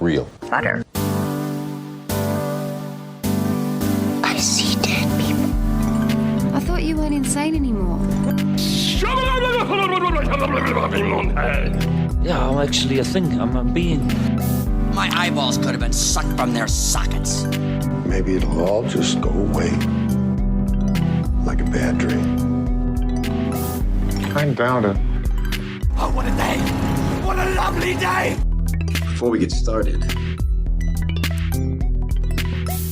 real. Butter. I see dead people. I thought you weren't insane anymore. Yeah, I'm actually a thing. I'm a being. My eyeballs could have been sucked from their sockets. Maybe it'll all just go away. Like a bad dream. I doubt it. Oh, what a day! What a lovely day! Before we get started,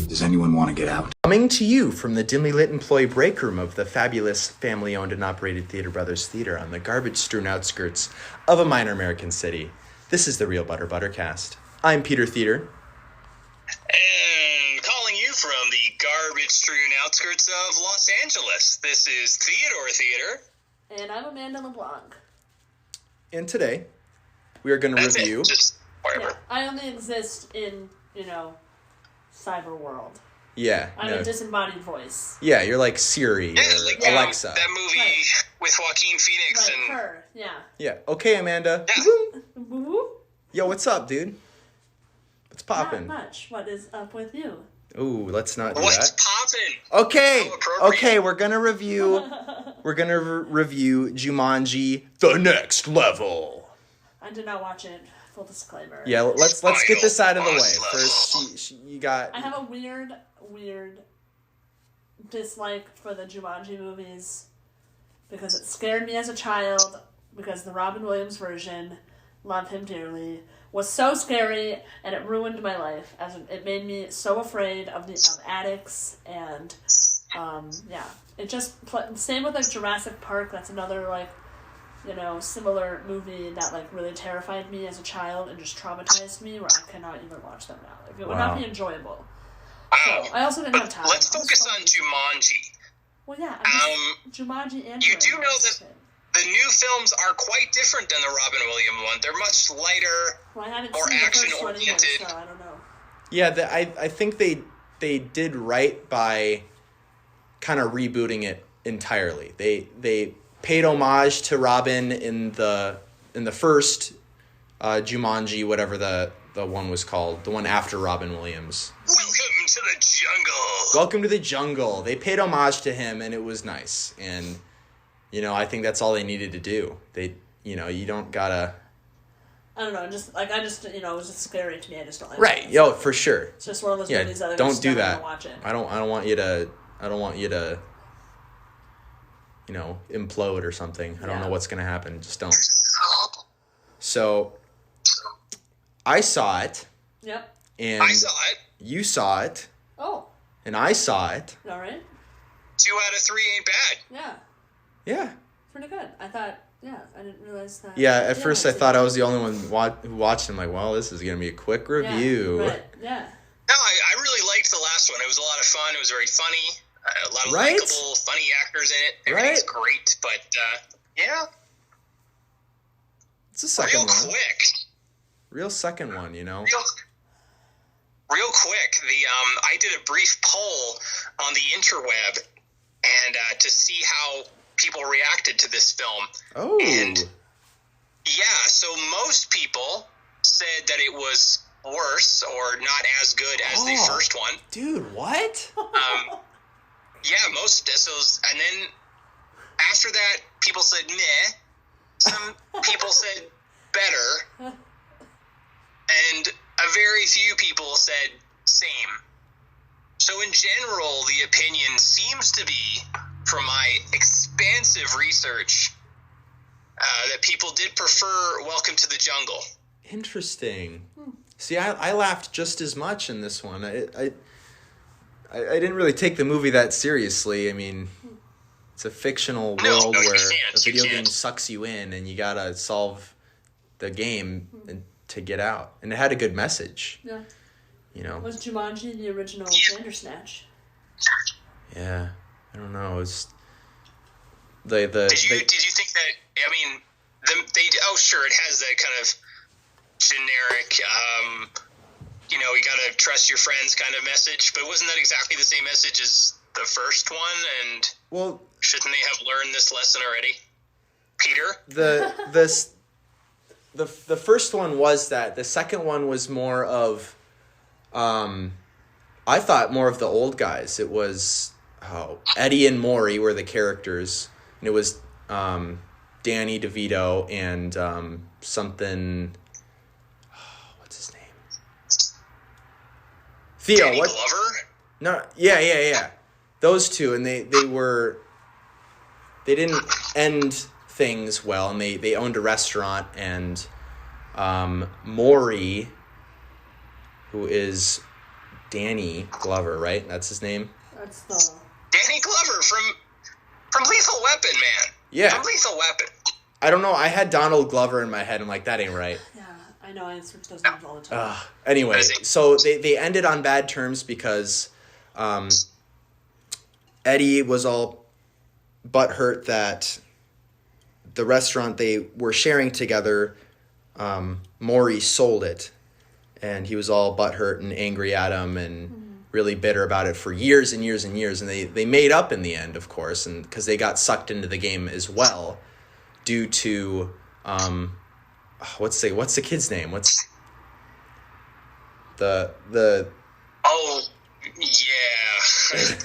does anyone want to get out? Coming to you from the dimly lit employee break room of the fabulous family-owned and operated Theodore Brothers Theater on the garbage-strewn outskirts of a minor American city, this is the Real Buttercast. I'm Peter Theodore. And calling you from the garbage-strewn outskirts of Los Angeles, this is Theodore Theater. And I'm Amanda LeBlanc. And today, we are going to review... Just whatever. Yeah, I only exist in, cyber world. Yeah. I'm a disembodied voice. Yeah, you're like Siri or Alexa. That movie with Joaquin Phoenix and... her, yeah. Yeah, okay, Amanda. Yeah. Yo, what's up, dude? What's poppin'? Not much. What is up with you? Ooh, let's not do What's that. poppin'? Okay, we're gonna review Jumanji: The Next Level. I did not watch it. Full disclaimer. Yeah, let's get this out of the way. First, you got... I have a weird dislike for the Jumanji movies because it scared me as a child, because the Robin Williams version, love him dearly, was so scary, and it ruined my life. It made me so afraid of addicts, and it just same with Jurassic Park. That's another similar movie that really terrified me as a child and just traumatized me, where I cannot even watch them now. It would not be enjoyable. So, I also didn't have time. Let's focus on Jumanji. Well, yeah, Jumanji and you do know that the new films are quite different than the Robin Williams one. They're much lighter, more action-oriented. So I don't know. Yeah, I think they did right by kind of rebooting it entirely. They paid homage to Robin in the first Jumanji, whatever the one was called, the one after Robin Williams. Welcome to the jungle. Welcome to the jungle. They paid homage to him, and it was nice. And I think that's all they needed to do. You don't gotta. I don't know. It was just scary to me. I just don't like. Right. it. Yo, for sure. It's just one of those movies that I don't just do never that. Watch it. I don't want you to. Implode or something. I don't know what's gonna happen. Just don't. So, I saw it. Yep. And I saw it. You saw it. Oh. And I saw it. All right. 2 out of 3 ain't bad. Yeah. Yeah. Pretty good. I thought. Yeah, I didn't realize that. Yeah, at first I thought I was the only one who watched him. Like, well, this is gonna be a quick review. Yeah. Right. Yeah. No, I really liked the last one. It was a lot of fun. It was very funny. A lot of likable, funny actors in it. Everything's great, but yeah. It's a second one. Quick. Real second one, Real quick. I did a brief poll on the interweb, and to see how people reacted to this film. Oh. And yeah, so most people said that it was worse or not as good as the first one. Dude, what? Yeah, most. And then after that, people said meh. Some people said better. And a very few people said same. So in general, the opinion seems to be, from my expansive research, that people did prefer Welcome to the Jungle. Interesting. See, I laughed just as much in this one. I didn't really take the movie that seriously. I mean, it's a fictional world where a video game sucks you in and you gotta solve the game to get out. And it had a good message. Yeah. Was Jumanji the original Bandersnatch? Yeah. I don't know. It was Did you think that? I mean, sure, it has that kind of generic, you gotta trust your friends kind of message, but wasn't that exactly the same message as the first one? And shouldn't they have learned this lesson already, Peter? The the first one was that. The second one was more of, I thought more of the old guys. It was Eddie and Maury were the characters, and it was Danny DeVito and something. What's his name? Theo. Danny What? Glover? No. Yeah. Those two, and they didn't end things well, and they owned a restaurant, and Maury, who is Danny Glover, right? That's his name. That's the Danny Glover from Lethal Weapon, man. Yeah. From Lethal Weapon. I don't know. I had Donald Glover in my head. I'm like, that ain't right. yeah. I know. I switch those names all the time. Anyway, so they ended on bad terms because Eddie was all butthurt that the restaurant they were sharing together, Maury sold it, and he was all butthurt and angry at him and really bitter about it for years and years and years. And they made up in the end, of course, and because they got sucked into the game as well, due to what's the kid's name? What's the Oh, yeah.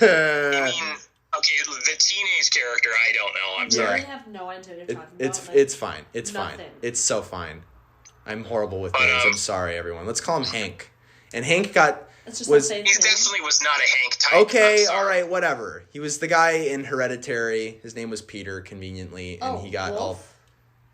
I mean, okay, the teenage character, I don't know. I'm sorry. I have no idea what you're talking It's about. it's fine. It's nothing. fine. It's so fine. I'm horrible with names. I'm sorry, everyone. Let's call him Hank. And Hank It's just was the same He thing. definitely was not a Hank type. okay. I'm sorry. All right, whatever. He was the guy in Hereditary. His name was Peter, conveniently, and he got Wolf?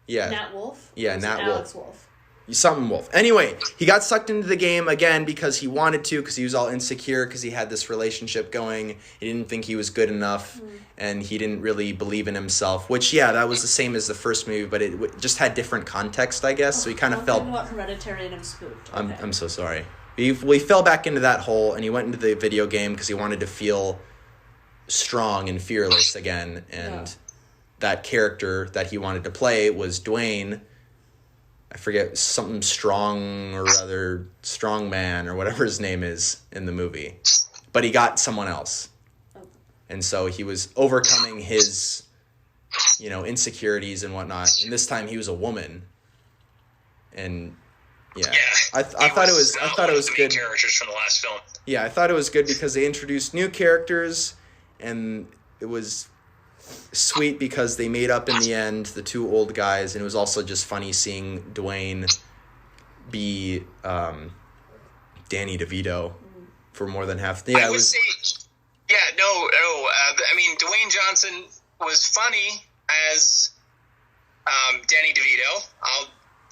Nat Wolf? Yeah, Or was Nat it Wolf. Alex Wolf. Something Wolf. Anyway, he got sucked into the game again because he wanted to, because he was all insecure, because he had this relationship going. He didn't think he was good enough, and he didn't really believe in himself. Which, yeah, that was the same as the first movie, but it just had different context, I guess. So he kind of felt. About Hereditary and I'm spooked. Okay. I'm so sorry. He fell back into that hole, and he went into the video game because he wanted to feel strong and fearless again. And that character that he wanted to play was Dwayne. I forget, something strong or other, strong man or whatever his name is in the movie. But he got someone else. And so he was overcoming his, insecurities and whatnot. And this time he was a woman. And yeah. I thought it was good. Characters from the last film. Yeah, I thought it was good because they introduced new characters, and it was sweet because they made up in the end, the two old guys, and it was also just funny seeing Dwayne be Danny DeVito for more than half. Yeah, I would say, I mean, Dwayne Johnson was funny as Danny DeVito.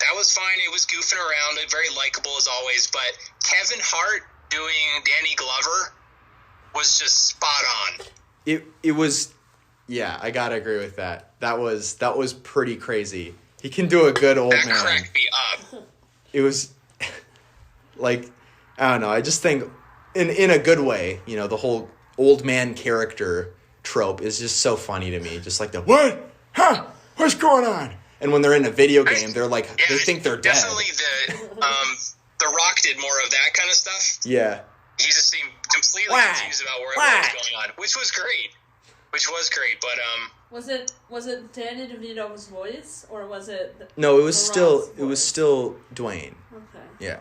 That was fine. It was goofing around, very likable as always. But Kevin Hart doing Danny Glover was just spot on. It was. Yeah, I gotta agree with that. That was pretty crazy. He can do a good old man. That cracked me up. It was like, I don't know. I just think in a good way. The whole old man character trope is just so funny to me. Just like the what? Huh? What's going on? And when they're in a video game, they're like they think they're dead. Definitely the Rock did more of that kind of stuff. Yeah. He just seemed completely confused about what was going on, which was great. But Was it Danny DeVito's voice or was it? No, it was still Dwayne. Okay. Yeah.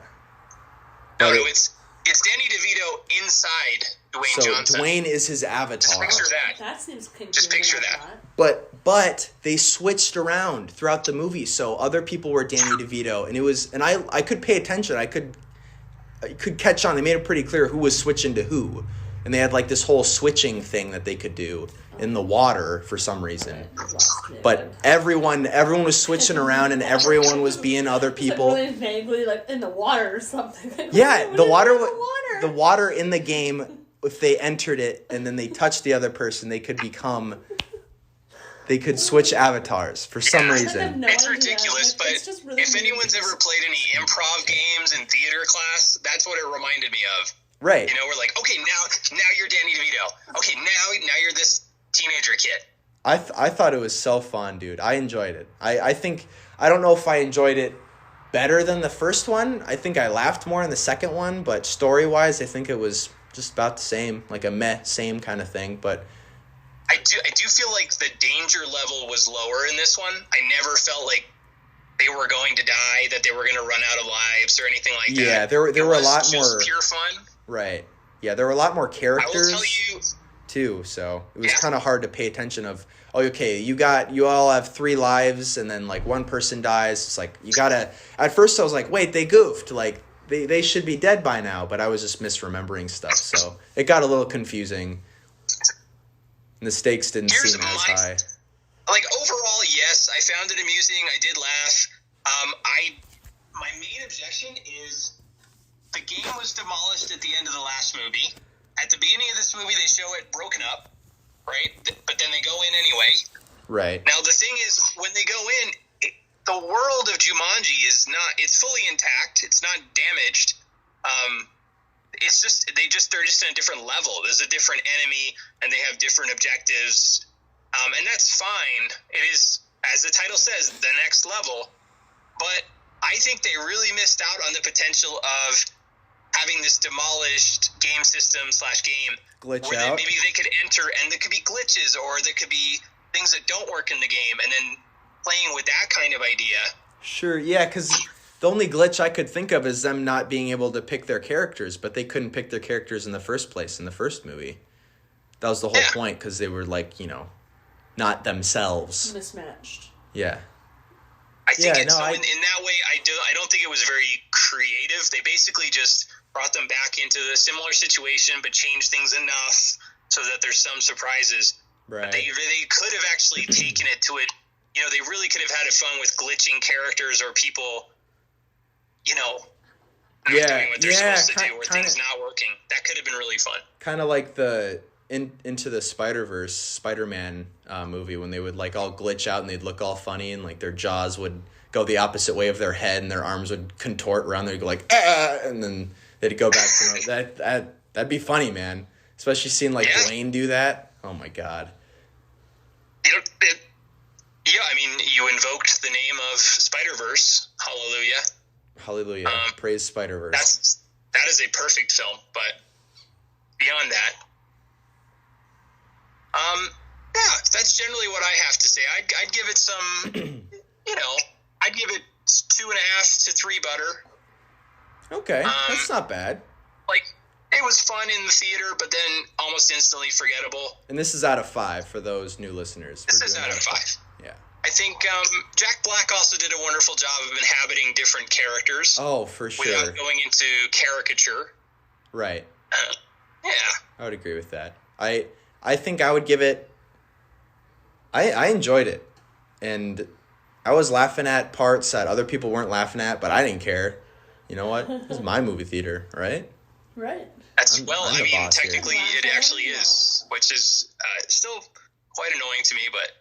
No, it's Danny DeVito inside Dwayne Johnson. So Dwayne is his avatar. Just picture that. That seems kinky. Just picture that. But they switched around throughout the movie, so other people were Danny DeVito, and I could pay attention. I could catch on. They made it pretty clear who was switching to who, and they had like this whole switching thing that they could do in the water for some reason. But everyone was switching around, and everyone was being other people. Like really vaguely, like in the water or something. Like, Yeah, the water. water in the game. If they entered it and then they touched the other person, they could switch avatars for some reason. It's ridiculous, but really if anyone's ever played any improv games in theater class, that's what it reminded me of. Right. We're like, okay, now you're Danny DeVito. Okay, now you're this teenager kid. I thought it was so fun, dude. I enjoyed it. I think, I don't know if I enjoyed it better than the first one. I think I laughed more in the second one, but story-wise, I think it was just about the same, like a same kind of thing, but I do feel like the danger level was lower in this one. I never felt like they were going to die, that they were going to run out of lives or anything like that. Yeah, there were a lot more pure fun. Right. Yeah, there were a lot more characters. I will tell you too, so it was kind of hard to pay attention of, oh, okay, you all have 3 lives and then like one person dies. It's like you gotta, at first I was like, wait, they goofed, like they should be dead by now, but I was just misremembering stuff, so it got a little confusing and the stakes didn't seem as high. Like, overall, yes, I found it amusing, I did laugh. My main objection is the game was demolished at the end of the last movie. At the beginning of this movie, they show it broken up, right? But then they go in anyway. Right. Now, the thing is, when they go in, the world of Jumanji it's fully intact. It's not damaged. They're just in a different level. There's a different enemy, and they have different objectives. And that's fine. It is, as the title says, the next level. But I think they really missed out on the potential of having this demolished game system / game glitch where out. maybe they could enter and there could be glitches or there could be things that don't work in the game, and then playing with that kind of idea. Sure, yeah, because the only glitch I could think of is them not being able to pick their characters, but they couldn't pick their characters in the first place in the first movie. That was the whole point, because they were like, not themselves. Mismatched. Yeah. I think in that way, I don't think it was very creative. They basically just brought them back into the similar situation, but changed things enough so that there's some surprises. Right. But they could have actually taken it to it. They really could have had fun with glitching characters or people, not doing what they're supposed to do, or things not working. That could have been really fun. Kind of like the Into the Spider-Verse Spider-Man movie, when they would like all glitch out and they'd look all funny and like their jaws would go the opposite way of their head and their arms would contort around. They'd go like, ah, and then they'd go back to that'd be funny, man. Especially seeing like Blaine do that. Oh my God. You invoked the name of Spider-Verse. Hallelujah. Hallelujah. Praise Spider-Verse. That is a perfect film, but beyond that, that's generally what I have to say. I'd give it some, I'd give it 2.5 to 3 butter. Okay, that's not bad. Like, it was fun in the theater, but then almost instantly forgettable. And this is out of 5 for those new listeners. This is out of 5. Yeah. I think Jack Black also did a wonderful job of inhabiting different characters. Oh, for sure. Without going into caricature. Right. Yeah. I would agree with that. I think I would give it... I enjoyed it. And I was laughing at parts that other people weren't laughing at, but I didn't care. You know what? This is my movie theater, right? Right. Technically it actually is, which is still quite annoying to me, but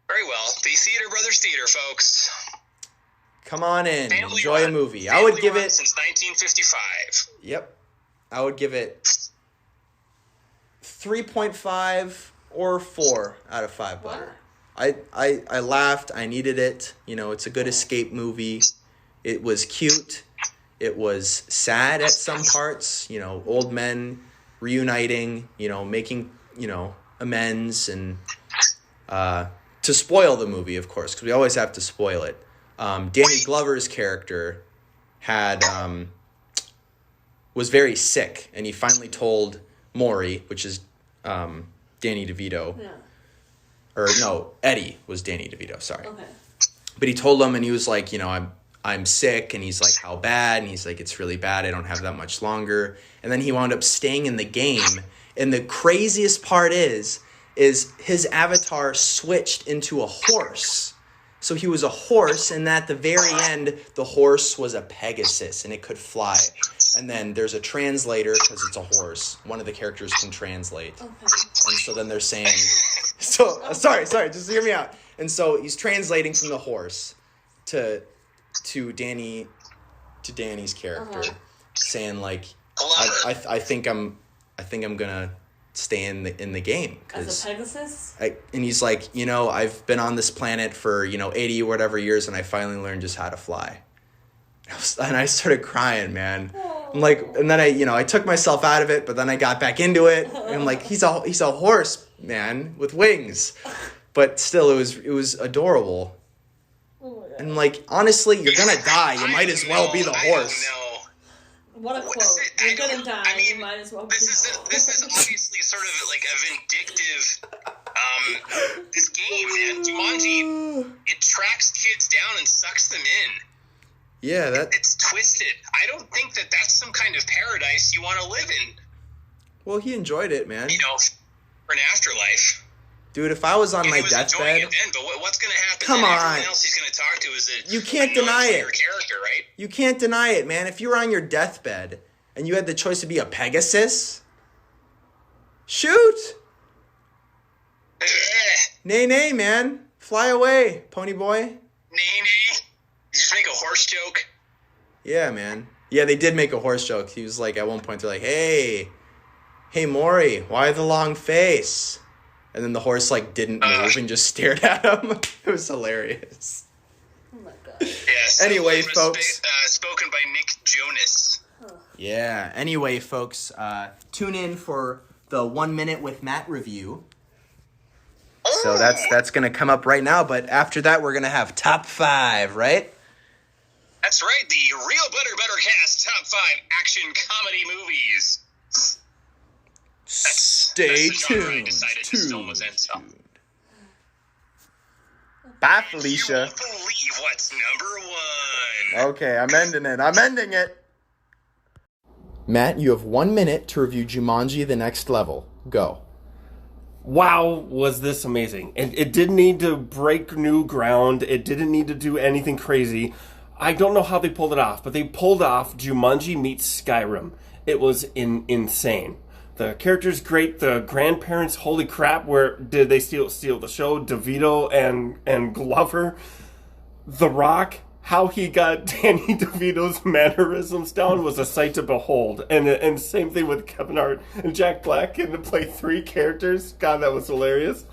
very well. The Theater Brothers Theater, folks. Come on in. Family enjoy run. a movie. Family I would give run it... Since 1955. Yep. I would give it 3.5 or 4 out of 5 butter. I laughed. I needed it. It's a good escape movie. It was cute. It was sad at some parts. Old men reuniting, making, amends, and to spoil the movie, of course, because we always have to spoil it. Danny Glover's character was very sick, and he finally told Maury, which is Danny DeVito. Yeah. Or no, Eddie was Danny DeVito, sorry. Okay. But he told him, and he was like, I'm sick, and he's like, how bad? And he's like, it's really bad, I don't have that much longer. And then he wound up staying in the game, and the craziest part is his avatar switched into a horse. So he was a horse, and at the very end, the horse was a Pegasus, and it could fly. And then there's a translator, because it's a horse. One of the characters can translate. Okay. And so then they're saying... sorry, just hear me out. And so he's translating from the horse to Danny's character, saying like, I think I'm gonna stay in the game as a Pegasus. And he's like, I've been on this planet for 80 or whatever years, and I finally learned just how to fly. And I started crying, man. I'm like, and then I took myself out of it, but then I got back into it. And I'm like, he's a horse, man, with wings. But still, it was adorable. Oh my And, like, honestly, you're gonna die. You might as well be the horse. What a quote. You're gonna die. I mean, you might as well be the horse. This is obviously sort of like a vindictive, this game, man. Jumanji, it tracks kids down and sucks them in. Yeah, it's twisted. I don't think that that's some kind of paradise you want to live in. Well, he enjoyed it, man. You know, for an afterlife. Dude, if I was on my deathbed... But what's going to happen? Come on. Everyone else he's going to talk to is you can't deny it. Character, right? You can't deny it, man. If you were on your deathbed and you had the choice to be a Pegasus, shoot! Nay, man. Fly away, pony boy. Nay. You just make a horse joke? Yeah, man. Yeah, they did make a horse joke. He was like, at one point, they're like, hey, Maury, why the long face? And then the horse, like, didn't move and just stared at him. It was hilarious. Oh, my God. Yes. Anyway, folks. Spoken by Nick Jonas. Yeah. Anyway, folks, tune in for the 1 Minute with Matt review. So that's going to come up right now. But after that, we're going to have top 5, right? That's right. The Real Buttercast top 5 action comedy movies. Stay tuned. Bye, Felicia. You won't believe what's number 1. Okay, I'm ending it. Matt, you have 1 minute to review Jumanji: The Next Level. Go. Wow, was this amazing. It didn't need to break new ground. It didn't need to do anything crazy. I don't know how they pulled it off, but they pulled off Jumanji meets Skyrim. It was insane. The character's great. The grandparents, holy crap, where did they steal the show? DeVito and Glover. The Rock, how he got Danny DeVito's mannerisms down was a sight to behold. And same thing with Kevin Hart and Jack Black getting to play 3 characters. God, that was hilarious.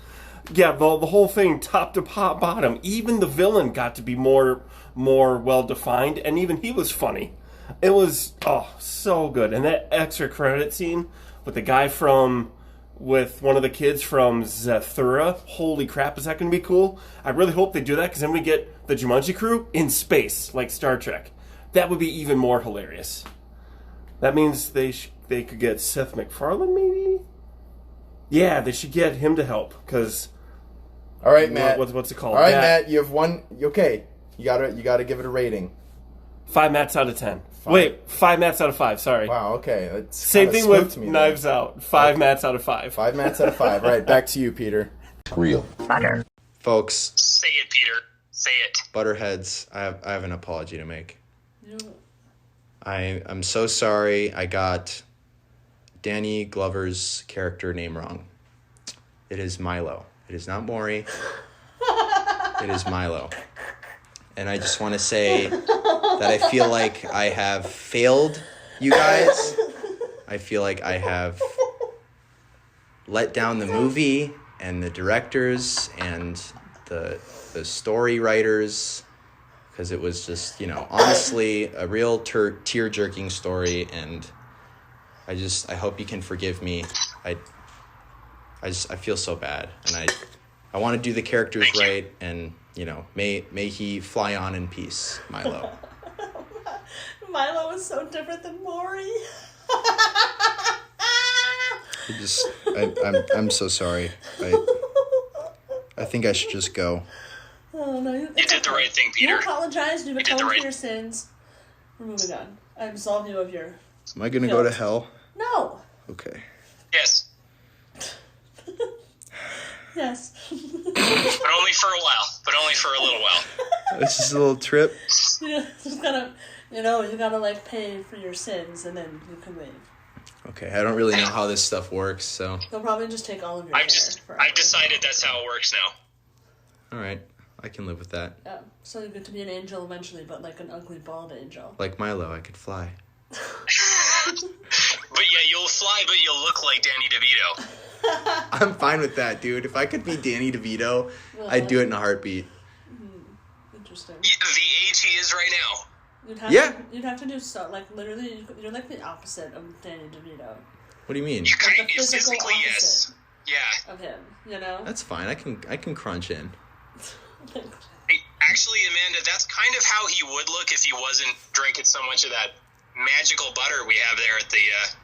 Yeah, the whole thing, top to bottom. Even the villain got to be more well-defined, and even he was funny. It was, so good. And that extra credit scene with the guy with one of the kids from Zathura. Holy crap, is that going to be cool? I really hope they do that, because then we get the Jumanji crew in space, like Star Trek. That would be even more hilarious. That means they could get Seth MacFarlane, maybe? Yeah, they should get him to help, because... All right, Matt. What's it called? All right, Matt, you have one... Okay, you gotta give it a rating. 5 Matts out of 10. 5 Matts out of 5, sorry. Wow, okay. That's same thing with Knives Out. 5 Matts out of 5. 5 Matts out of 5. All right, back to you, Peter. Real. Butter. Folks. Say it, Peter. Say it. Butterheads, I have an apology to make. No. I'm so sorry I got Danny Glover's character name wrong. It is Milo. It is not Maury. It is Milo. And I just want to say that I feel like I have failed you guys. I feel like I have let down the movie and the directors and the story writers, because it was just, honestly a real tear-jerking story, and I hope you can forgive me. I feel so bad, and I want to do the characters right, and may he fly on in peace, Milo. Milo is so different than Maury. I'm so sorry. I think I should just go. Oh no, you did the right thing, Peter. You apologized. You've atoned for your sins. We're moving on. I absolve you of your... Am I gonna go to hell? No. Okay. Yes. Yes. But only for a little while. This is a little trip. You just gotta, you gotta pay for your sins, and then you can leave. Okay, I don't really know how this stuff works, so... They'll probably just take all of your hair. I've decided that's how it works now. Alright, I can live with that. Yeah, so you get to be an angel eventually, but like an ugly bald angel. Like Milo, I could fly. But yeah, you'll fly, but you'll look like Danny DeVito. I'm fine with that, dude. If I could be Danny DeVito, I'd do it in a heartbeat. Interesting. The age he is right now. You'd have to do so, literally, you're like the opposite of Danny DeVito. What do you mean? You like the physically, opposite. Yes. Yeah. Of him, That's fine. I can crunch in. Actually, Amanda, that's kind of how he would look if he wasn't drinking so much of that magical butter we have there at the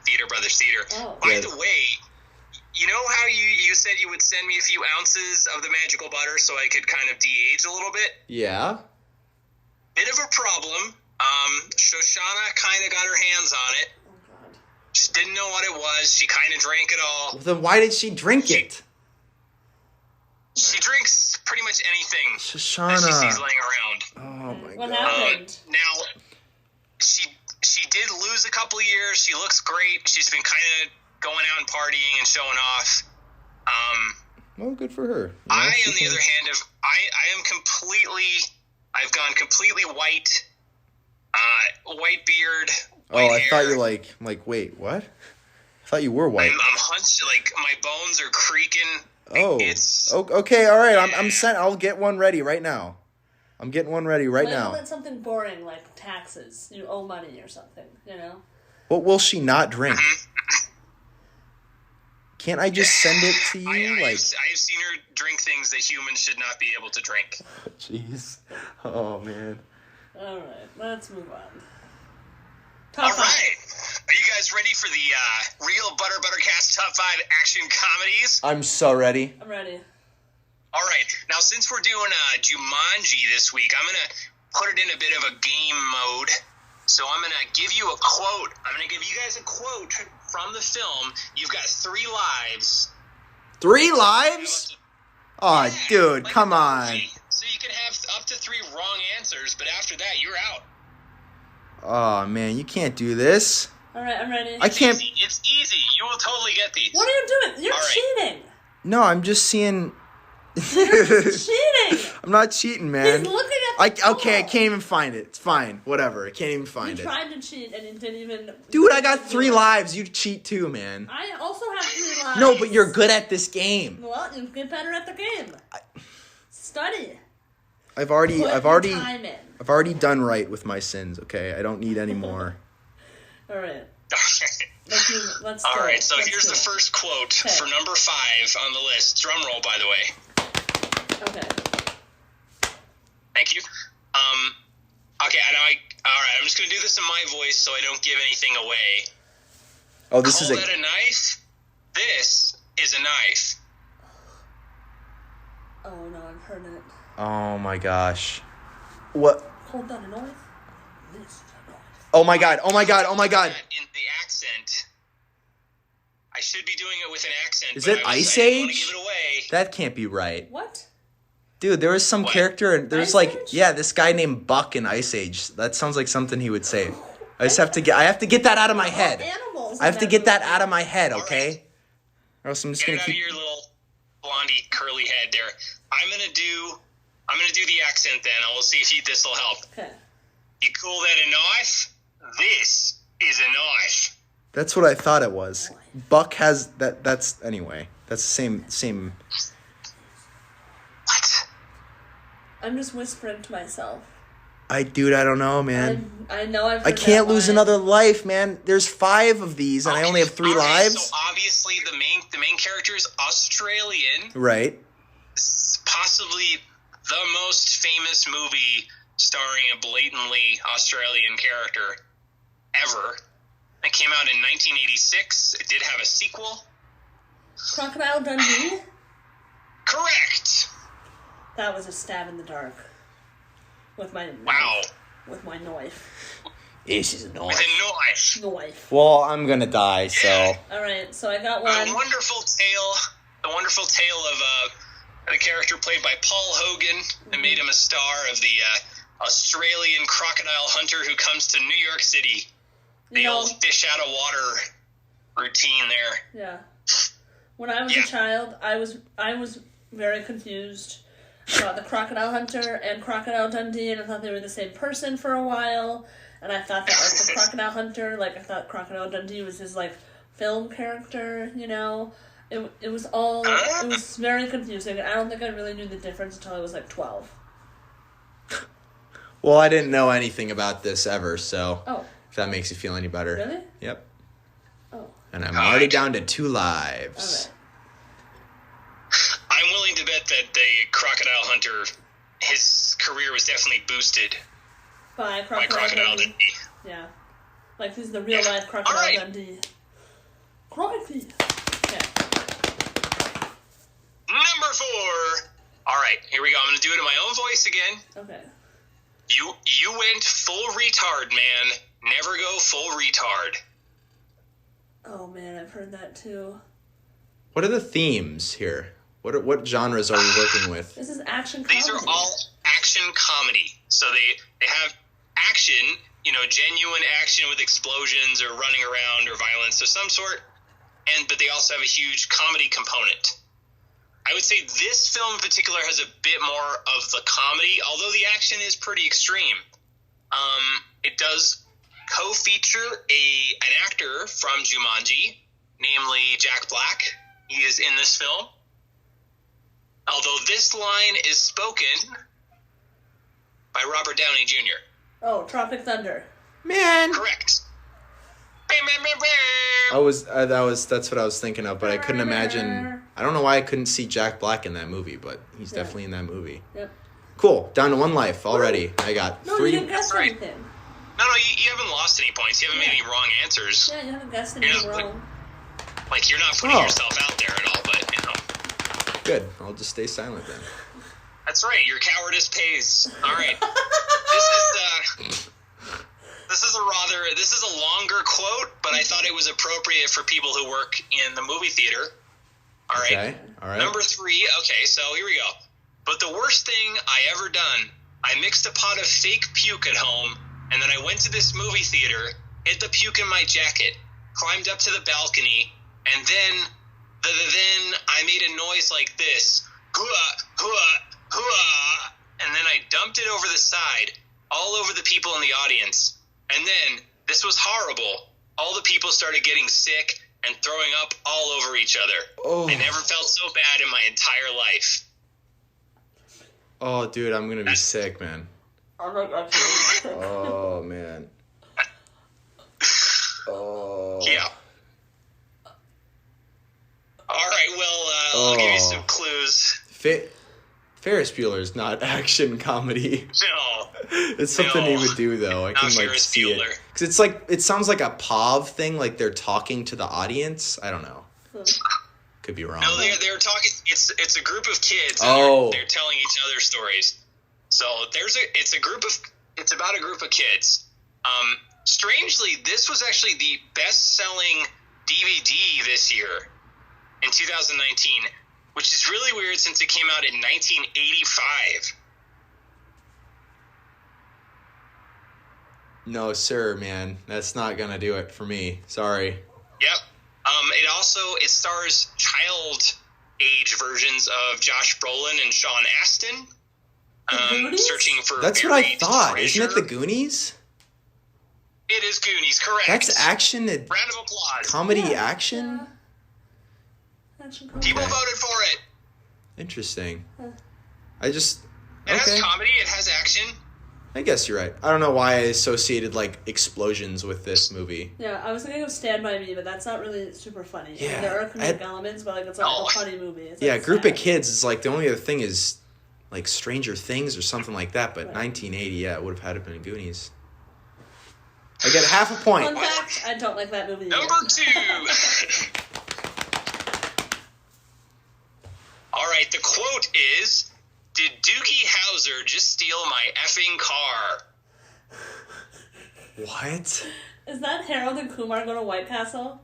Theodore Brothers Theater. Oh. By the way, you know how you said you would send me a few ounces of the magical butter so I could kind of de-age a little bit? Yeah. Bit of a problem. Shoshana kind of got her hands on it. Oh, God. She didn't know what it was. She kind of drank it all. Well, then why did she drink it? She drinks pretty much anything that she Shoshana. sees laying around. Oh my What god. happened? Now, she did lose a couple of years. She looks great. She's been kind of going out and partying and showing off. Well, good for her. I, on the other hand, I've gone completely white. White beard. White I hair. thought you like, wait, what? I thought you were white. I'm hunched, like my bones are creaking. Oh. It's Okay, all right. I'm sent. I'll get one ready right now. I'm getting one ready right now. Label it something boring like taxes. You owe money or something, you know? What will she not drink? Can't I just send it to you? I have seen her drink things that humans should not be able to drink. Jeez. Oh man. All right, let's move on. All right. Are you guys ready for the real Buttercast Top 5 action comedies? I'm so ready. I'm ready. All right. Now, since we're doing Jumanji this week, I'm going to put it in a bit of a game mode. So I'm going to give you a quote. I'm going to give you guys a quote from the film. You've got 3 lives. 3 lives? Oh, dude, like come a on. movie. So you can have up to 3 wrong answers, but after that, you're out. Oh man, you can't do this. All right, I'm ready. I can't. It's easy. You will totally get these. What are you doing? You're All right. cheating. No, I'm just seeing. You're cheating. I'm not cheating, man. He's looking at the Okay, I phone. can't even find it. It's fine. Whatever. I can't even find You it. tried to cheat and you didn't even. Dude, I got 3 lives. You cheat too, man. I also have 3 lives. No, but you're good at this game. Well, you get better at the game. Study. I've Put already your time in. I've already done right with my sins, okay? I don't need any more. All right. Let's All do right, it. so Let's here's do the it. first quote Okay. for number 5 on the list. Drum roll, by the way. Okay. Thank you. Okay, all right, I'm just going to do this in my voice so I don't give anything away. Oh, this Call is that a knife? This is a knife. Oh no, I've heard it. Oh my gosh. What? Hold that a knife. This is a knife. Oh my god. Oh my god. Oh my god. In the accent. I should be doing it with an accent. Is but it I Ice didn't want to Age? give it away. That can't be right. What? Dude, there was some What? character and there's Ice like Age? this guy named Buck in Ice Age. That sounds like something he would say. I have to get that out of my head. Animals. I have in to get that movie. out of my head, All okay? right. Or else I'm just Get it gonna out keep of your little blondie curly head there. I'm gonna do the accent then. I will see if this will help. Okay. You call that a knife? This is a knife. That's what I thought it was. Buck has that. That's anyway. That's the same. What? I'm just whispering to myself. Dude, I don't know, man. I know I've. I heard can't that lose line. anher life, man. There's 5 of these, and I only have 3 All right, lives. So obviously the main character is Australian. Right. It's possibly the most famous movie starring a blatantly Australian character ever. It came out in 1986. It did have a sequel. Crocodile Dundee. Correct. That was a stab in the dark. With my knife. Wow. With my knife. This is With annoying. a knife. Knife. Well, I'm gonna die, so. All right, so I got The one. wonderful tale of a character played by Paul Hogan that made him a star of the Australian crocodile hunter who comes to New York City. The You know- old fish out of water routine there. Yeah. When I was Yeah. a child, I was very confused about the Crocodile Hunter and Crocodile Dundee, and I thought they were the same person for a while. And I thought that like the Crocodile Hunter, like I thought Crocodile Dundee was his like film character, you know. It was very confusing. I don't think I really knew the difference until I was like 12. Well, I didn't know anything about this ever, so. Oh. If that makes you feel any better. Really? Yep. Oh. And I'm already down to 2 lives. Alright. I'm willing to bet that the crocodile hunter his career was definitely boosted by by Crocodile Dundee. Yeah. Like, he's the real life Crocodile Dundee. Crikey. Okay. Number 4. All right, here we go. I'm going to do it in my own voice again. Okay. You went full retard, man. Never go full retard. Oh, man, I've heard that, too. What are the themes here? What genres are we working with? This is action comedy. These are all action comedy. So they have action, genuine action with explosions or running around or violence of some sort, but they also have a huge comedy component. I would say this film in particular has a bit more of the comedy, although the action is pretty extreme. It does co-feature an actor from Jumanji, namely Jack Black. He is in this film. Although this line is spoken by Robert Downey Jr. Oh, Tropic Thunder. Man. Correct. That's what I was thinking of, but I couldn't imagine. I don't know why I couldn't see Jack Black in that movie, but he's definitely in that movie. Yep. Cool. Down to 1 life already. I got 3. You didn't guess anything. No, you haven't lost any points. You haven't made any wrong answers. Yeah, you haven't guessed anything wrong. Like, you're not putting yourself out there at all, but, Good. I'll just stay silent then. That's right. Your cowardice pays. All right. This is a longer quote, but I thought it was appropriate for people who work in the movie theater. All right. Okay. All right. Number 3. Okay, so here we go. But the worst thing I ever done, I mixed a pot of fake puke at home, and then I went to this movie theater, hid the puke in my jacket, climbed up to the balcony, and then I made a noise like this. Hooah, hooah, hooah. And then I dumped it over the side, all over the people in the audience. And then, this was horrible. All the people started getting sick and throwing up all over each other. Oh. I never felt so bad in my entire life. Oh, dude, I'm gonna be sick, man. I'm like, actually. Oh, man. Oh. Yeah. All right, well, I'll give you some clues. Ferris Bueller's not action comedy. No. It's something he would do, though. I can Ferris see Bueller. it. Because it sounds like a POV thing, like they're talking to the audience. I don't know. Could be wrong. No, they're talking. It's a group of kids. And they're telling each other stories. So it's about a group of kids. Strangely, this was actually the best-selling DVD this year in 2019, which is really weird since it came out in 1985. No, sir, man. That's not going to do it for me. Sorry. Yep. It stars child-age versions of Josh Brolin and Sean Astin. Searching for That's what I buried thought. treasure. Isn't it the Goonies? It is Goonies, correct. That's action. Round of applause. Comedy action? People voted for it. Interesting. It has comedy, it has action. I guess you're right. I don't know why I associated, explosions with this movie. Yeah, I was thinking of Stand By Me, but that's not really super funny. Yeah. There are comedic elements, but, it's like a funny movie. It's a group of kids is, the only other thing is, Stranger Things or something like that, but 1980, it would have had to been Goonies. I get half a point. Fun fact, I don't like that movie either. Number 2. All right, the quote is, "Did Doogie Howser just steal my effing car?" What? Is that Harold and Kumar go to White Castle?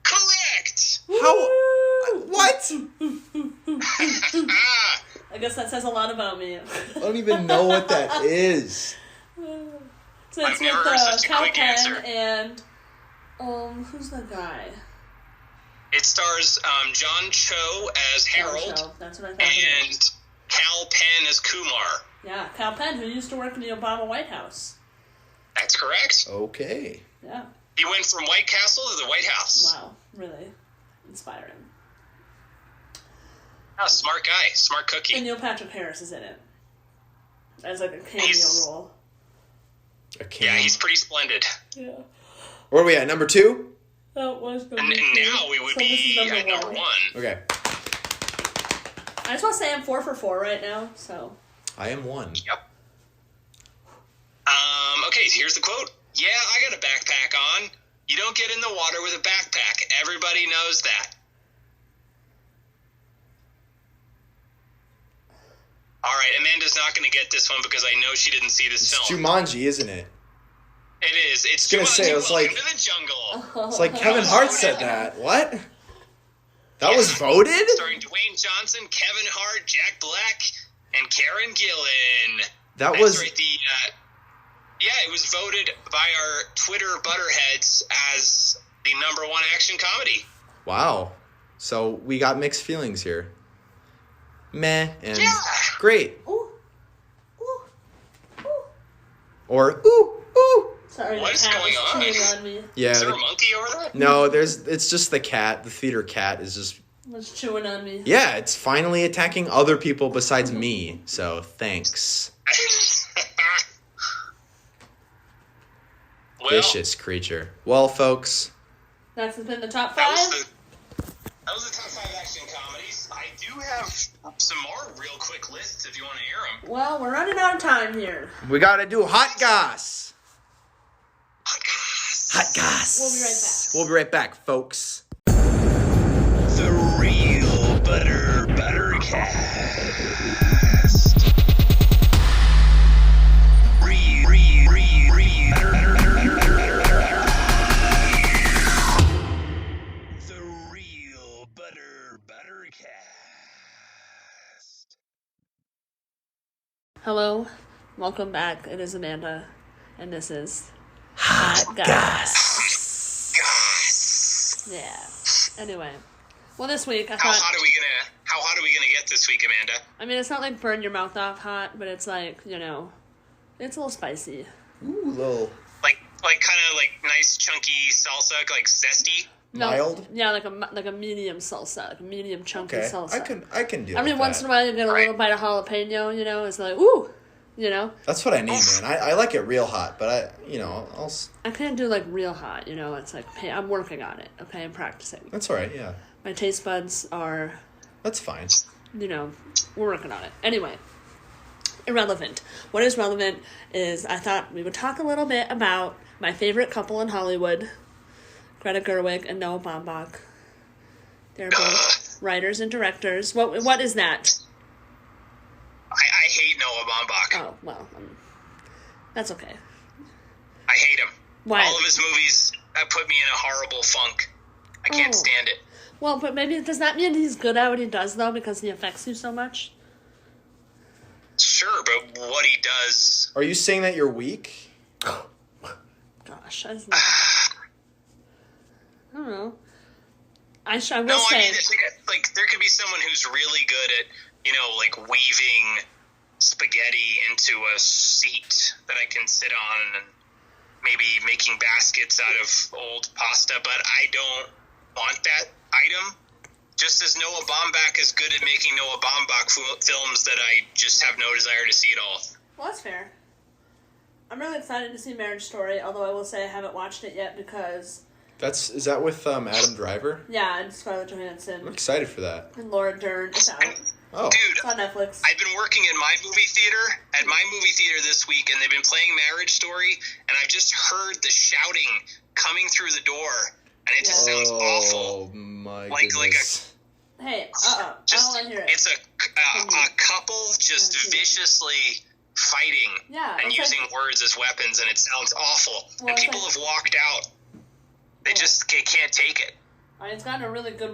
Correct! How? What? I guess that says a lot about me. I don't even know what that is. So it's with Cal Penn and who's the guy? It stars John Cho as Harold. Cho. That's what I thought. And Cal Penn as Kumar. Yeah, Cal Penn, who used to work in the Obama White House. That's correct. Okay. Yeah. He went from White Castle to the White House. Wow, really inspiring. Oh, smart guy, smart cookie. And Neil Patrick Harris is in it as a cameo role. Yeah, he's pretty splendid. Yeah. Where are we at? Number 2? That was and now we would be at number 1. Okay. I just want to say I'm 4 for 4 right now, so. I am one. Yep. Okay, here's the quote. Yeah, I got a backpack on. You don't get in the water with a backpack. Everybody knows that. All right, Amanda's not going to get this one because I know she didn't see this It's film. Jumanji, isn't it? It is. It's I was gonna say, Jumanji, it was Welcome like- to the Jungle. It's like Kevin Hart said that. What? That was voted? Starring Dwayne Johnson, Kevin Hart, Jack Black, and Karen Gillan. That That's was... right. It was voted by our Twitter butterheads as the #1 action comedy. Wow. So we got mixed feelings here. Meh and great. Ooh. Ooh. Ooh. Or ooh, ooh. Sorry, What the is cat going was on? chewing on me. Yeah. Is there a monkey over there? No, it's just the cat. The theater cat is just... Was chewing on me. Yeah, it's finally attacking other people besides me. So thanks. Well, Vicious creature. Well, folks, That's been the top that 5. was the top 5 action comedies. I do have some more real quick lists if you want to hear them. Well, we're running out of time here. we gotta do Hot Goss. Hot Goss. We'll be right back. We'll be right back, folks. The real Buttercast. The real Buttercast. Hello, welcome back. It is Amanda, and this is Hot Goss. Yeah. Anyway, well, this week I How thought. hot are we gonna get this week, Amanda? I mean, it's not like burn your mouth off hot, but it's like, it's a little spicy. Ooh, little Like kind of like nice chunky salsa, like zesty. mild. Yeah, like a medium salsa, like a medium chunky Okay, salsa. I can deal. Every with once that. in a while, you get a little bite of jalapeno. It's like ooh, That's what I need, man. I like it real hot, but I'll. I can't do like real hot. It's like, hey, I'm working on it. Okay, I'm practicing. That's all right. Yeah, My taste buds are, that's fine. we're working on it. Anyway, irrelevant. What is relevant is I thought we would talk a little bit about my favorite couple in Hollywood, Greta Gerwig and Noah Baumbach. They're both writers and directors. What is that? I hate Noah Baumbach. Oh, well, that's okay. I hate him. Why? All of his movies put me in a horrible funk. I can't stand it. Well, but maybe does that mean he's good at what he does, though, because he affects you so much? Sure, but what he does... Are you saying that you're weak? Gosh, I don't know. I will No, say... I mean, it's like there could be someone who's really good at, like weaving spaghetti into a seat that I can sit on and maybe making baskets out of old pasta, but I don't want that item. Just as Noah Baumbach is good at making Noah Baumbach films that I just have no desire to see at all. Well, that's fair. I'm really excited to see Marriage Story, although I will say I haven't watched it yet because... Is that with Adam Driver? Yeah, and Scarlett Johansson. I'm excited for that. And Laura Dern. It's out. Oh. Dude, It's on Netflix. I've been working at my movie theater this week, and they've been playing Marriage Story, and I've just heard the shouting coming through the door, and it just sounds awful. Oh my goodness. Hey, I don't want to hear it. It's a couple just viciously fighting and using words as weapons, and it sounds awful. Well, and people have walked out. They can't take it. I mean, it's gotten a really good,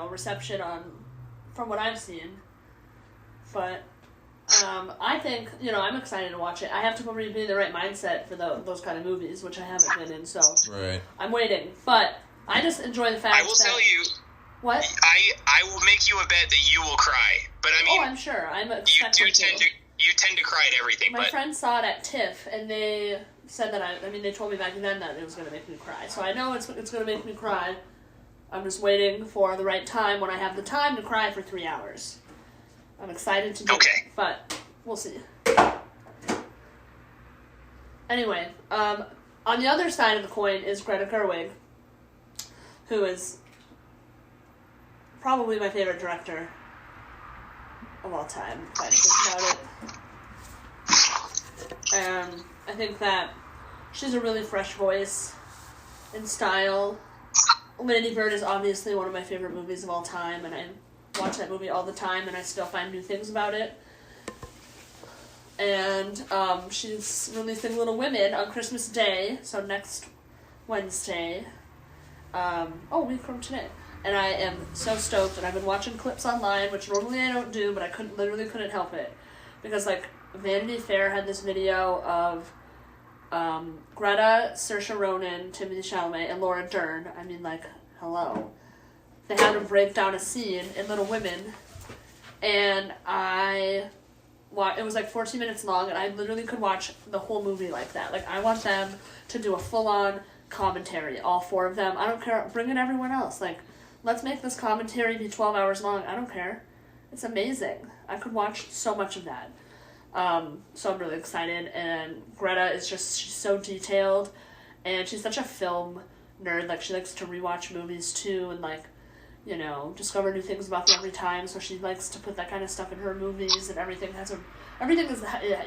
reception from what I've seen. But I think, I'm excited to watch it. I have to be in the right mindset for those kind of movies, which I haven't been in, so Right. I'm waiting. But I just enjoy the fact that... I will tell you... What? I will make you a bet that you will cry. But I mean... Oh, I'm sure. I'm expecting You tend to cry at everything, My friend saw it at TIFF, and they said that they told me back then that it was going to make me cry. So I know it's going to make me cry. I'm just waiting for the right time when I have the time to cry for 3 hours. I'm excited to do it, but we'll see. Anyway, on the other side of the coin is Greta Gerwig, who is probably my favorite director of all time. If I think about it. And I think that she's a really fresh voice and style. Lady Bird is obviously one of my favorite movies of all time, and I watch that movie all the time, and I still find new things about it. And she's releasing Little Women on Christmas Day, so next Wednesday. A week from today. And I am so stoked, and I've been watching clips online, which normally I don't do, but I literally couldn't help it. Because, like, Vanity Fair had this video of Greta, Saoirse Ronan, Timothée Chalamet, and Laura Dern. I mean, like, hello. They had to break down a scene in Little Women, and it was like 14 minutes long, and I literally could watch the whole movie like that. Like, I want them to do a full-on commentary, all four of them. I don't care. Bring in everyone else. Like, let's make this commentary be 12 hours long. I don't care. It's amazing. I could watch so much of that. So I'm really excited, and Greta is she's so detailed, and she's such a film nerd. Like, she likes to rewatch movies too, and, like, you know, discover new things about them every time, so she likes to put that kind of stuff in her movies, and everything is,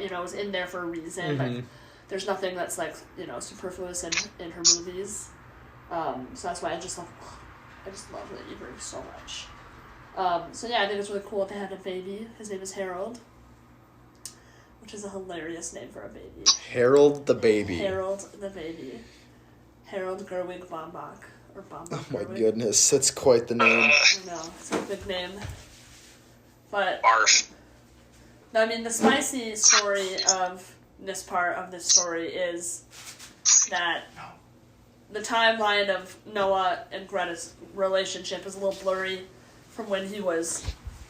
you know, is in there for a reason. Mm-hmm. Like, there's nothing that's, like, you know, superfluous in her movies. So that's why I just love Lady Bird so much. So yeah, I think it's really cool they had a baby. His name is Harold, which is a hilarious name for a baby. Harold the baby. Harold the baby. Harold Gerwig Bombach. Or Bombach. Oh my Gerwig. goodness, that's quite the name. I know, it's a big name. But, Arf. I mean, the spicy story of this part of this story is that the timeline of Noah and Greta's relationship is a little blurry from when he was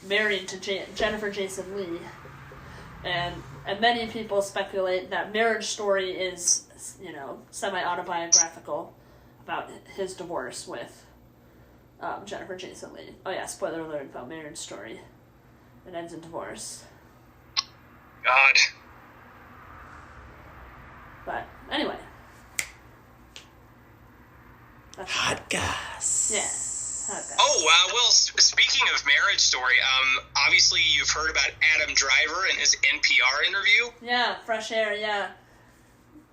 married to Jennifer Jason Leigh. And many people speculate that Marriage Story is, you know, semi-autobiographical about his divorce with Jennifer Jason Leigh. Oh yeah, spoiler alert about Marriage Story. It ends in divorce. God. But anyway. Hot gas. Yeah. Hot gas. Oh, well, speaking of Marriage Story, obviously you've heard about Adam Driver and his NPR interview. Yeah, Fresh Air, yeah.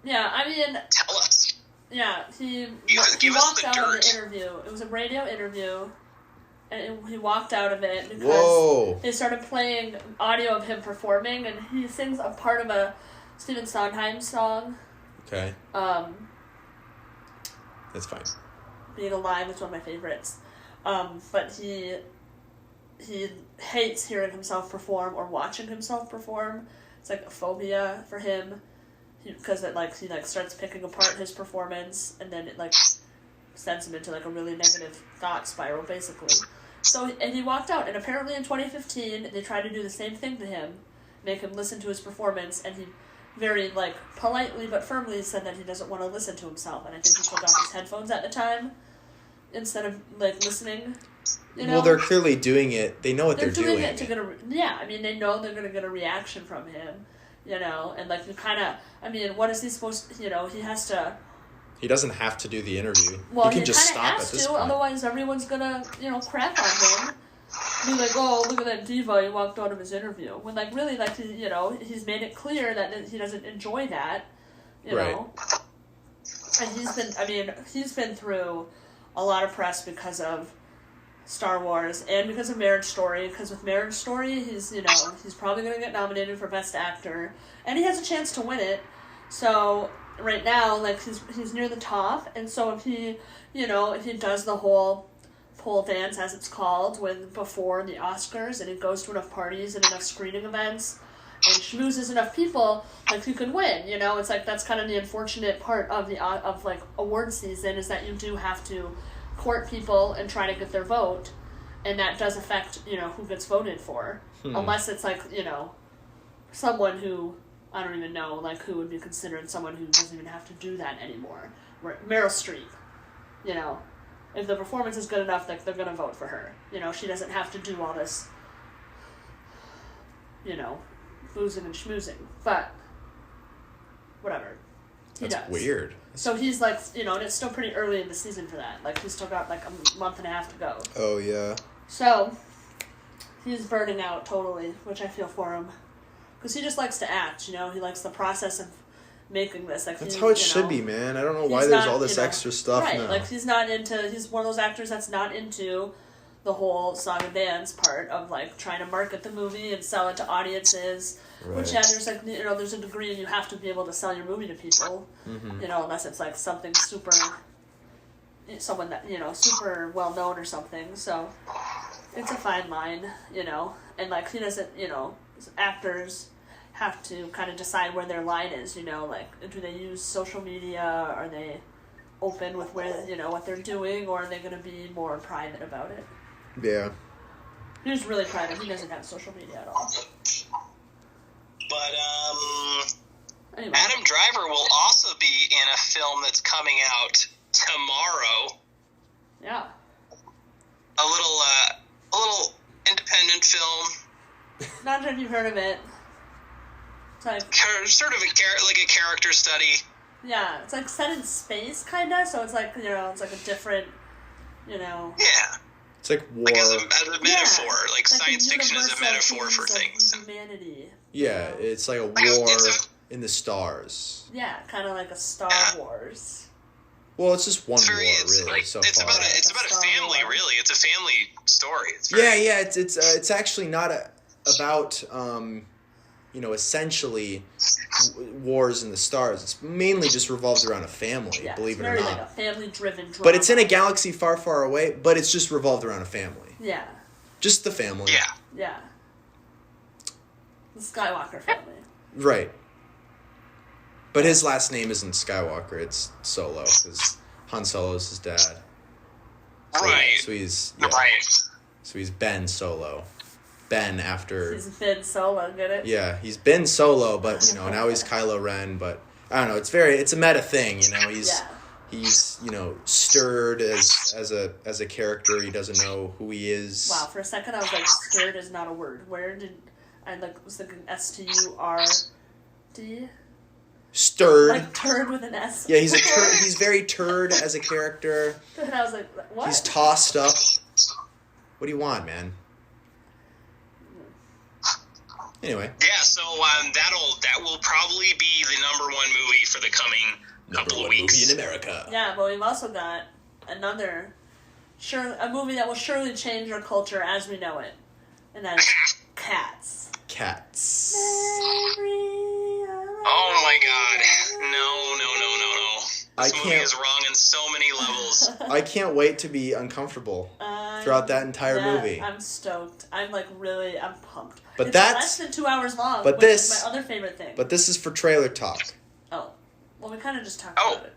Yeah, I mean... Tell us. Yeah, he Give us walked the out of dirt. the interview. It was a radio interview, and he walked out of it because Whoa. they started playing audio of him performing, and he sings a part of a Stephen Sondheim song. Okay. That's fine. Being Alive is one of my favorites. But he hates hearing himself perform or watching himself perform. It's like a phobia for him. Because he starts picking apart his performance, and then it, like, sends him into, like, a really negative thought spiral, basically. So, and he walked out, and apparently in 2015, they tried to do the same thing to him, make him listen to his performance, and he very, like, politely but firmly said that he doesn't want to listen to himself, and I think he took off his headphones at the time, instead of, like, listening, you know? Well, they're clearly doing it. They know what they're doing. It to get they know they're going to get a reaction from him. You know, and, like, you kind of, I mean, what is he supposed to, you know, he has to... He doesn't have to do the interview. Well, he can just stop has at this to, point. Otherwise everyone's gonna, you know, crap on him. Be like, oh, look at that diva, he walked out of his interview. When, like, really, like, you know, he's made it clear that he doesn't enjoy that, you know. And he's been through a lot of press because of Star Wars and because of Marriage Story, because with Marriage Story, he's probably going to get nominated for Best Actor, and he has a chance to win it. So right now, like, he's near the top, and so if he does the whole pole dance, as it's called, before the Oscars, and he goes to enough parties and enough screening events and schmoozes enough people, like, he could win. You know, it's like that's kind of the unfortunate part of like award season, is that you do have to court people and try to get their vote, and that does affect, you know, who gets voted for. Unless it's, like, you know, someone who, I don't even know, like, who would be considered someone who doesn't even have to do that anymore. Meryl Streep, you know, if the performance is good enough, like, they're gonna vote for her. You know, she doesn't have to do all this, you know, boozing and schmoozing. But whatever. That's weird. So he's, like, you know, and it's still pretty early in the season for that. Like, he's still got, like, a month and a half to go. Oh, yeah. So he's burning out totally, which I feel for him. because he just likes to act. You know, he likes the process of making this. Like that's how it should be, man. I don't know why there's all this extra stuff. Right, now. like he's one of those actors that's not into the whole song and dance part of like trying to market the movie and sell it to audiences. Right. Which there's like there's a degree and you have to be able to sell your movie to people. Mm-hmm. You know, unless it's like something super, someone that super well known or something. So it's a fine line, and like he doesn't, actors have to kind of decide where their line is. Like do they use social media? Are they open with where what they're doing, or are they going to be more private about it? Yeah. He's really private. He doesn't have social media at all. But anyway. Adam Driver will also be in a film that's coming out tomorrow. Yeah. A little independent film. Not sure if you've heard of it. It's like sort of a character study. Yeah, it's like set in space, kinda. So it's like it's like a different, Yeah. It's like war. Like as a metaphor, like it's science like fiction is a metaphor for things. Humanity. Yeah, it's like a war in the stars. Yeah, kind of like a Star Wars. Well, it's just one war, really. It's about a family, really. It's a family story. It's actually not about essentially wars in the stars. It's mainly just revolved around a family, believe it or not. It's very like a family-driven drama. But it's in a galaxy far, far away, but it's just revolved around a family. Yeah. Just the family. Yeah. Yeah. The Skywalker family. Right. But his last name isn't Skywalker, it's Solo, because Han Solo's his dad. Right. So he's So he's Ben Solo. Ben after... He's Ben Solo, get it? Yeah, he's Ben Solo, but, now he's Kylo Ren, but, I don't know, it's a meta thing, He's, stirred as a character, he doesn't know who he is. Wow, for a second I was like, stirred is not a word. Where did... I was thinking S-T-U-R-D? Stirred. Like turd with an S. Yeah, he's very turd as a character. And I was like, what? He's tossed up. What do you want, man? Anyway. Yeah, so that will probably be the number one movie for the coming couple of weeks. Movie in America. Yeah, but we've also got a movie that will surely change our culture as we know it. And that is Cats. Cats. Oh my god. No. This movie is wrong in so many levels. I can't wait to be uncomfortable throughout that entire movie. I'm stoked. I'm pumped. But it's that's less than 2 hours long, but which is my other favorite thing. But this is for trailer talk. Oh. Well, we kind of just talked about it.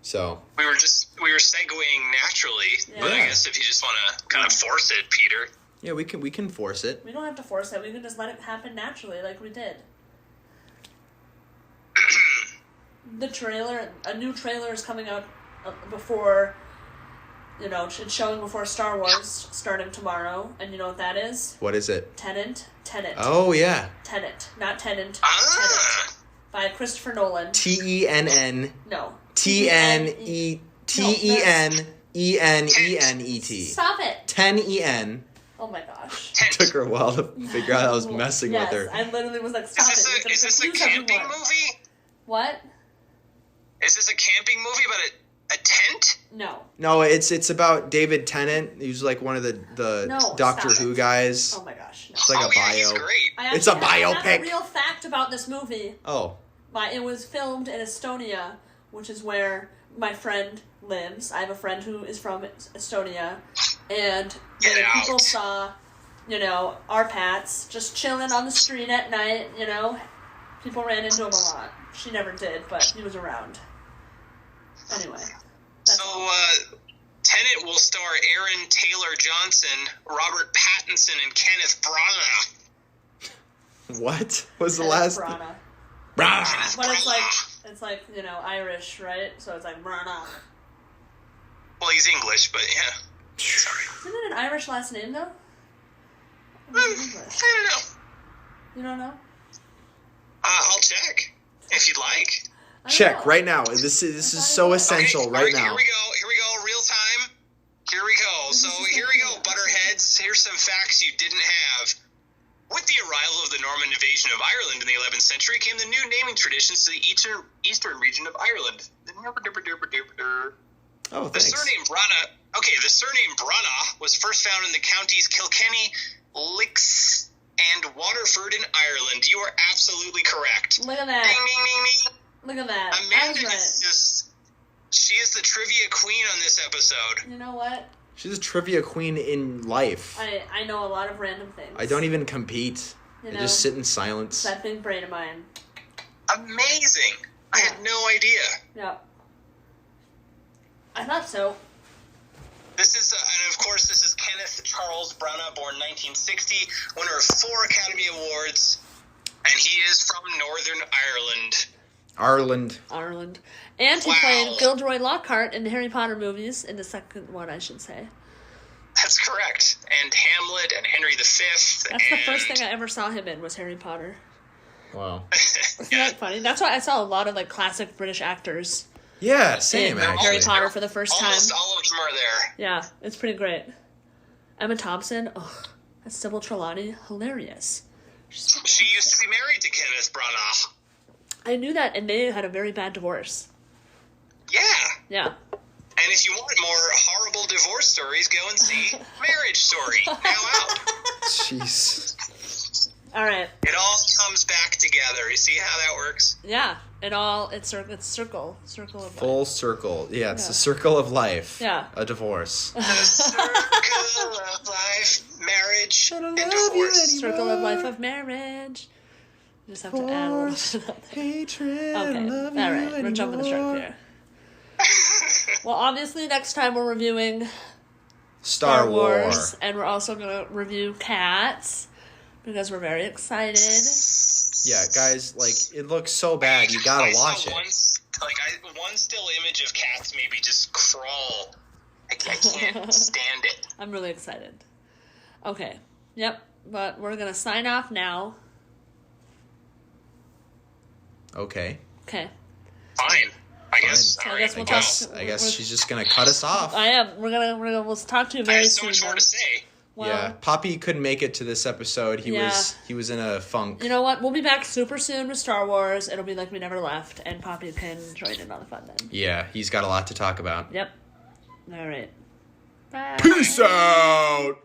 So. We were segueing naturally, but I guess if you just want to kind of force it, Peter. Yeah, we can force it. We don't have to force it. We can just let it happen naturally, like we did. A new trailer is coming out before, it's showing before Star Wars starting tomorrow, and you know what that is? What is it? Tenet. Oh, yeah. Tenet, not Tenant. Tenet. By Christopher Nolan. T-E-N-N. No. T-N-E... T-E-N-E-N-E-N-E-T. Stop it. 10-E-N. Oh my gosh. Took her a while to figure out I was messing with her. I literally was like, stop it. Is this a camping movie? What? Is this a camping movie about a tent? No, it's about David Tennant. He's like one of the Doctor Who guys. Oh my gosh. No. It's like a bio. He's great. It's a biopic. I have a real fact about this movie. Oh. It was filmed in Estonia, which is where my friend lives. I have a friend who is from Estonia. And people saw, our Pats just chilling on the street at night, People ran into him a lot. She never did, but he was around. Anyway. Tenet will star Aaron Taylor Johnson, Robert Pattinson, and Kenneth Branagh. What was the last? Branagh. Branagh. But it's like Irish, right? So it's like Branagh. Well, he's English, but yeah. Sorry. Isn't it an Irish last name though? I don't know. You don't know? I'll check if you'd like. Check right now. This is so essential right now. Here we go. Real time. Here we go. So here we go, Butterheads. Here's some facts you didn't have. With the arrival of the Norman invasion of Ireland in the 11th century came the new naming traditions to the eastern region of Ireland. Oh, The thanks. surname Brana. Okay, the surname Brana was first found in the counties Kilkenny, Licks, and Waterford in Ireland. You are absolutely correct. Look at that. Ding, ding, ding, ding. Look at that. I Amanda was is right. just. She is the trivia queen on this episode. You know what? She's a trivia queen in life. I know a lot of random things. I don't even compete. You I know, just sit in silence. that big brain of mine. Amazing. I had no idea. Yeah. I thought so. This is, and of course, this is Kenneth Charles Branagh, born 1960, winner of 4 Academy Awards, and he is from Northern Ireland. Ireland. And he Wow. played Gilderoy Lockhart in the Harry Potter movies, in the second one, I should say. That's correct. And Hamlet and Henry V. That's the first thing I ever saw him in, was Harry Potter. Wow. Isn't that funny? That's why I saw a lot of, like, classic British actors Yeah, same in actually. Harry Potter for the first time. Almost all of them are there. Yeah, it's pretty great. Emma Thompson, that's Sybil Trelawney, hilarious. She used to be married to Kenneth Branagh. I knew that, and they had a very bad divorce. Yeah. Yeah. And if you want more horrible divorce stories, go and see Marriage Story, now out. Jeez. All right. It all comes back together. You see how that works? Yeah. It's circle of life. Full circle. Yeah, it's Yeah. a circle of life. Yeah. A divorce. The circle of life, marriage, and divorce. Circle of life of marriage. You just have to add a little bit of that. Hatred. Okay. All right. We're jumping the shark here. Well, obviously, next time we're reviewing Star Wars. and we're also going to review Cats because we're very excited. Yeah, guys, like, it looks so bad. You gotta watch it. One still image of Cats maybe just crawl. I can't stand it. I'm really excited. Okay. Yep. But we're going to sign off now. Okay. Okay. Fine. I guess. Fine. All I guess right. we'll I guess she's just gonna cut us off. I am. We'll talk to you I very have so soon. much more though. to say. Well, Yeah, Poppy couldn't make it to this episode. He was in a funk. you know what? We'll be back super soon with Star Wars. It'll be like we never left, and Poppy can join in on the fun then. Yeah, he's got a lot to talk about. Yep. All right. Bye. Peace out.